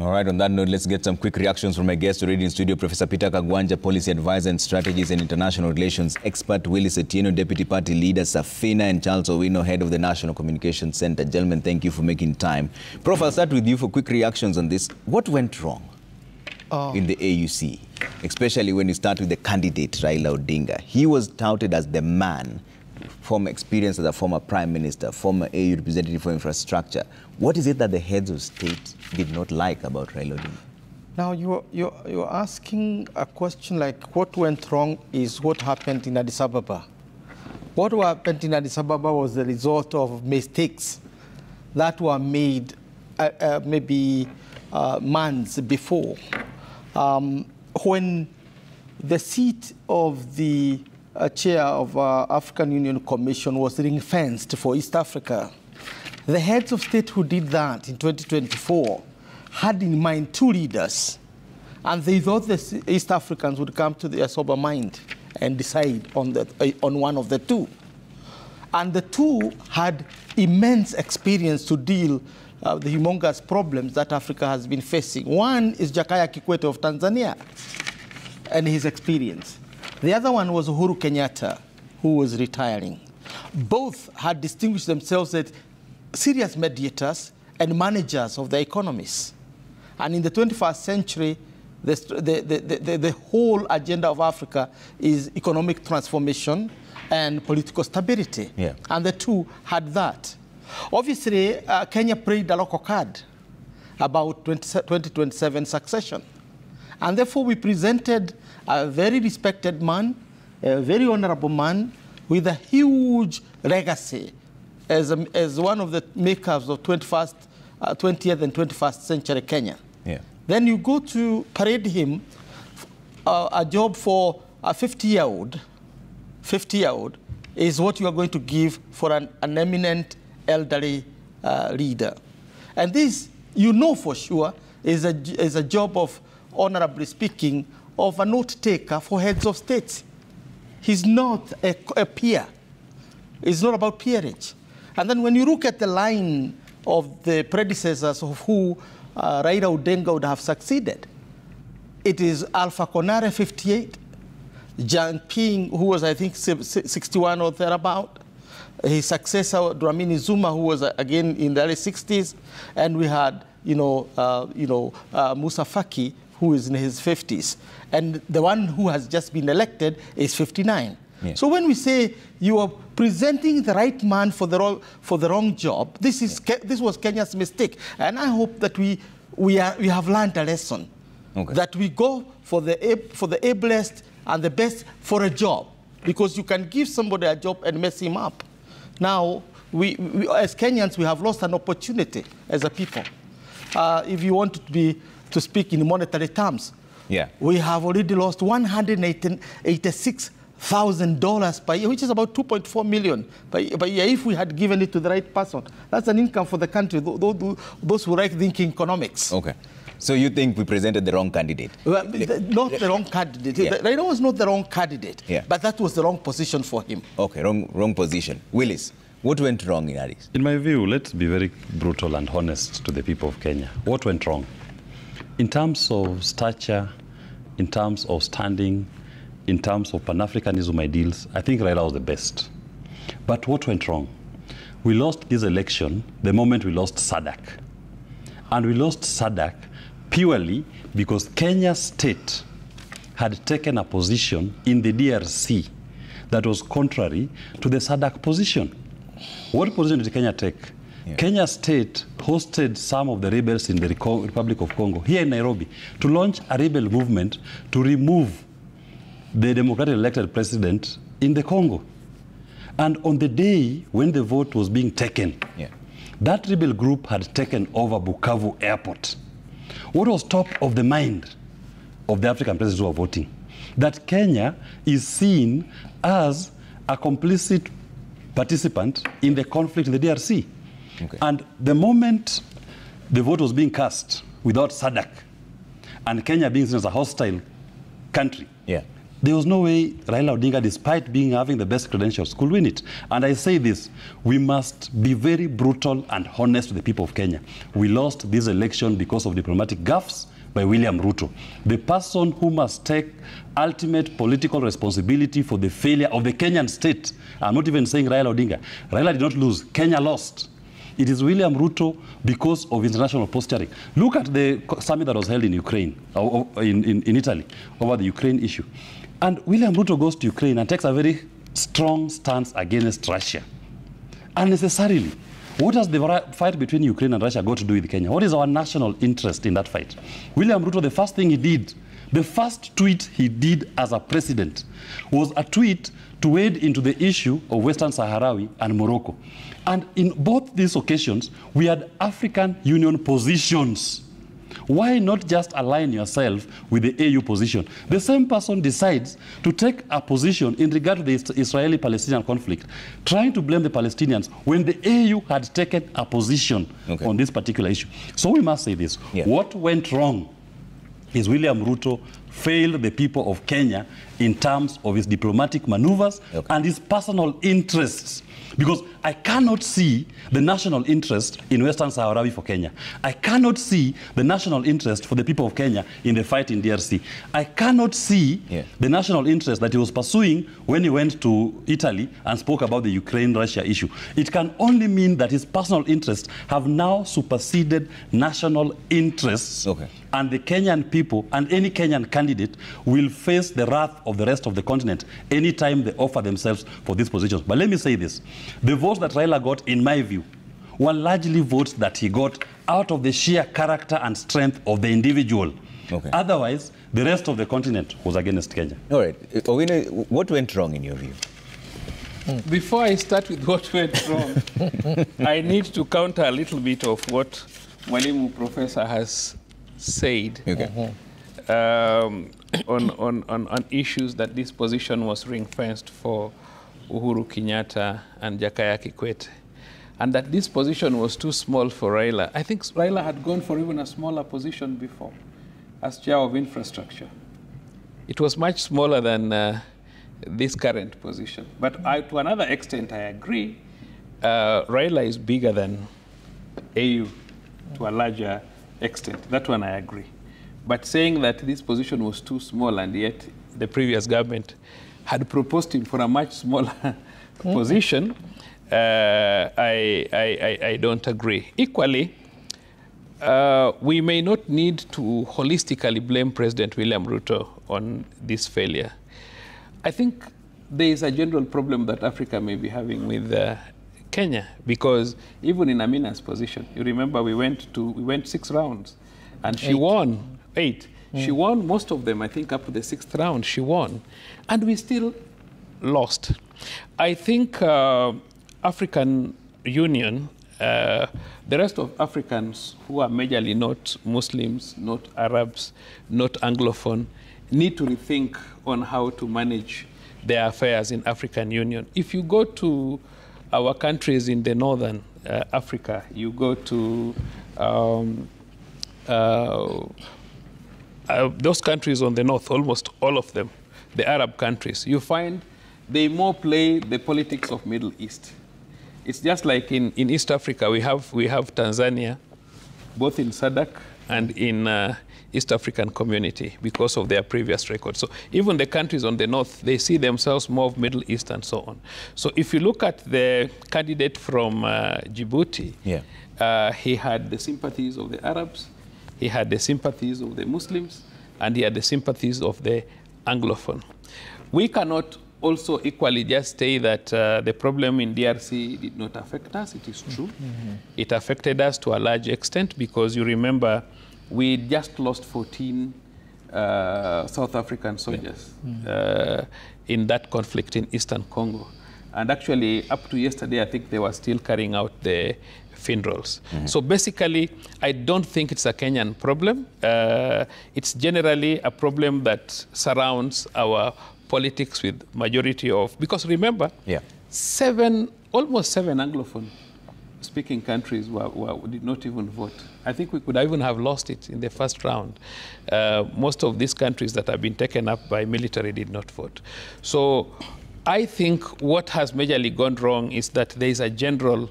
All right, on that note, let's get some quick reactions from my guest already in studio, Professor Peter Kagwanja, Policy Advisor and Strategies and International Relations Expert, Willis Etieno, Deputy Party Leader, Safina, and Charles Owino, Head of the National Communications Center. Gentlemen, thank you for making time. Prof, I'll start with you for quick reactions on this. What went wrong in the AUC, especially when you start with the candidate, Raila Odinga? He was touted as the man, former experience as a former Prime Minister, former AU representative for infrastructure. What is it that the heads of state did not like about Raila Odinga? Now, you're asking a question like what went wrong is what happened in Addis Ababa. What happened in Addis Ababa was the result of mistakes that were made maybe months before. When the seat of the chair of African Union Commission was ring-fenced for East Africa, the heads of state who did that in 2024 had in mind two leaders, and they thought the East Africans would come to their sober mind and decide on one of the two. And the two had immense experience to deal with the humongous problems that Africa has been facing. One is Jakaya Kikwete of Tanzania and his experience. The other one was Uhuru Kenyatta, who was retiring. Both had distinguished themselves as serious mediators and managers of the economies. And in the 21st century, the whole agenda of Africa is economic transformation and political stability. Yeah. And the two had that. Obviously, Kenya played a local card about 2027 succession. And therefore, we presented a very respected man, a very honorable man, with a huge legacy as one of the makers of 20th and 21st century Kenya. Yeah. Then you go to parade him a job for a 50-year-old. 50-year-old is what you are going to give for an eminent elderly leader. And this, you know for sure, is a job of, honorably speaking, of a note-taker for heads of states. He's not a peer. It's not about peerage. And then when you look at the line of the predecessors of who Raila Odinga would have succeeded, it is Alpha Konare, 58, Jiang Ping, who was, I think, 61 or thereabout, his successor, Dlamini Zuma, who was, again, in the early 60s, and we had, Musa Faki, who is in his 50s. And the one who has just been elected is 59. Yeah. So when we say you are presenting the right man for the wrong job, this was Kenya's mistake. And I hope that we have learned a lesson. Okay. That we go for the ablest and the best for a job. Because you can give somebody a job and mess him up. Now, we as Kenyans, we have lost an opportunity as a people. If you want to speak in monetary terms, yeah, we have already lost $186,000 per year, which is about 2.4 million per year, if we had given it to the right person. That's an income for the country, those who like thinking economics. Okay. So you think we presented the wrong candidate? Well, not the wrong candidate. Yeah. Raila was not the wrong candidate, yeah, but that was the wrong position for him. Okay, wrong position. Willis, what went wrong in Addis? In my view, let's be very brutal and honest to the people of Kenya. What went wrong? In terms of stature, in terms of standing, in terms of Pan-Africanism ideals, I think Raila was the best. But what went wrong? We lost this election the moment we lost SADC. And we lost SADC purely because Kenya state had taken a position in the DRC that was contrary to the SADC position. What position did Kenya take? Yeah. Kenya state hosted some of the rebels in the Republic of Congo, here in Nairobi, to launch a rebel movement to remove the democratically elected president in the Congo. And on the day when the vote was being taken, yeah, that rebel group had taken over Bukavu airport. What was top of the mind of the African presidents who are voting? That Kenya is seen as a complicit participant in the conflict in the DRC. Okay. And the moment the vote was being cast without SADC, and Kenya being seen as a hostile country, yeah, There was no way Raila Odinga, despite having the best credentials, could win it. And I say this, we must be very brutal and honest to the people of Kenya. We lost this election because of diplomatic gaffes by William Ruto. The person who must take ultimate political responsibility for the failure of the Kenyan state. I'm not even saying Raila Odinga. Raila did not lose. Kenya lost. It is William Ruto because of international posturing. Look at the summit that was held in Ukraine, in Italy, over the Ukraine issue. And William Ruto goes to Ukraine and takes a very strong stance against Russia. Unnecessarily. What has the fight between Ukraine and Russia got to do with Kenya? What is our national interest in that fight? William Ruto, the first thing he did, the first tweet he did as a president was a tweet to wade into the issue of Western Sahrawi and Morocco. And in both these occasions, we had African Union positions. Why not just align yourself with the AU position? The same person decides to take a position in regard to the Israeli-Palestinian conflict, trying to blame the Palestinians when the AU had taken a position on this particular issue. So we must say this. Yeah. What went wrong is William Ruto failed the people of Kenya in terms of his diplomatic maneuvers and his personal interests. Because I cannot see the national interest in Western Sahrawi for Kenya. I cannot see the national interest for the people of Kenya in the fight in DRC. I cannot see the national interest that he was pursuing when he went to Italy and spoke about the Ukraine-Russia issue. It can only mean that his personal interests have now superseded national interests. And the Kenyan people and any Kenyan candidate will face the wrath of the rest of the continent anytime they offer themselves for these positions. But let me say this. The votes that Raila got, in my view, were largely votes that he got out of the sheer character and strength of the individual. Otherwise, the rest of the continent was against Kenya. All right. Owino, what went wrong in your view? Before I start with what went wrong, I need to counter a little bit of what Mwalimu Professor has said on issues that this position was ring-fenced for Uhuru Kenyatta and Jakaya Kikwete, and that this position was too small for Raila. I think Raila had gone for even a smaller position before, as chair of infrastructure. It was much smaller than this current position. But to another extent, I agree, Raila is bigger than AU to a larger extent. That one I agree. But saying that this position was too small and yet the previous government had proposed him for a much smaller position, I don't agree. Equally, we may not need to holistically blame President William Ruto on this failure. I think there is a general problem that Africa may be having with Kenya, because even in Amina's position, you remember we went 6 rounds and she won 8. She won most of them, I think up to the 6th round she won, and we still lost. I think African Union, the rest of Africans who are majorly not Muslims, not Arabs, not Anglophone, need to rethink on how to manage their affairs in African Union. If you go to our countries in the northern Africa, you go to those countries on the north, almost all of them, the Arab countries, you find they more play the politics of Middle East. It's just like in East Africa, we have Tanzania, both in SADC and in East African Community because of their previous record. So even the countries on the north, they see themselves more of Middle East and so on. So if you look at the candidate from Djibouti, he had the sympathies of the Arabs, he had the sympathies of the Muslims, and he had the sympathies of the Anglophone. We cannot also equally just say that the problem in DRC did not affect us. It is true. It affected us to a large extent because you remember we just lost 14 South African soldiers in that conflict in Eastern Congo. And actually, up to yesterday, I think they were still carrying out the funerals. So basically, I don't think it's a Kenyan problem. It's generally a problem that surrounds our politics with majority of, because remember, almost seven Anglophone speaking countries did not even vote. I think we could even have lost it in the first round. Most of these countries that have been taken up by military did not vote. So I think what has majorly gone wrong is that there is a general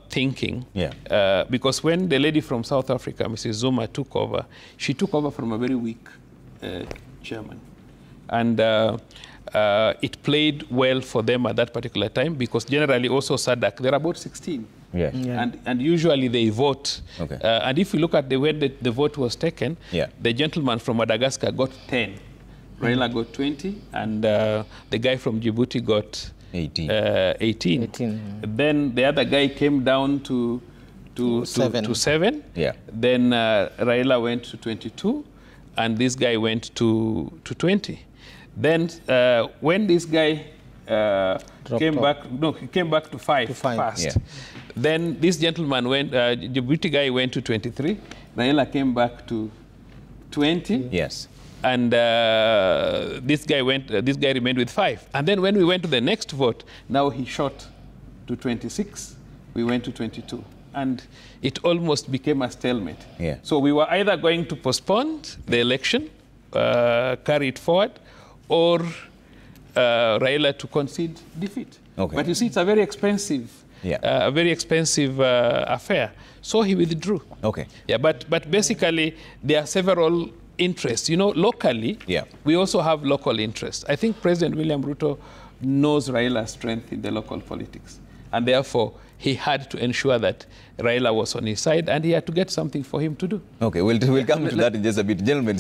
thinking. Yeah. Because when the lady from South Africa, Mrs. Zuma, took over, she took over from a very weak chairman. And it played well for them at that particular time, because generally also SADC, they're about 16. Yes. Yeah. And usually they vote. Okay. And if you look at the way that the vote was taken, yeah, the gentleman from Madagascar got 10. Raila got 20, and the guy from Djibouti got 18. 18. Then the other guy came down to 7. Yeah. Then Raila went to 22, and this guy went to 20. Then when this guy came back to 5 first. Yeah. Then this gentleman went, Djibouti guy went to 23. Raila came back to 20. Yes. And this guy remained with 5. And then when we went to the next vote, now he shot to 26. We went to 22. And it almost became a stalemate. Yeah. So we were either going to postpone the election, carry it forward, or Raila to concede defeat. Okay. But you see, it's a very expensive, affair. So he withdrew. Okay. Yeah, but basically there are several interests. You know, locally, yeah, we also have local interests. I think President William Ruto knows Raila's strength in the local politics, and therefore he had to ensure that Raila was on his side, and he had to get something for him to do. Okay, we'll come to that in just a bit. Gentlemen,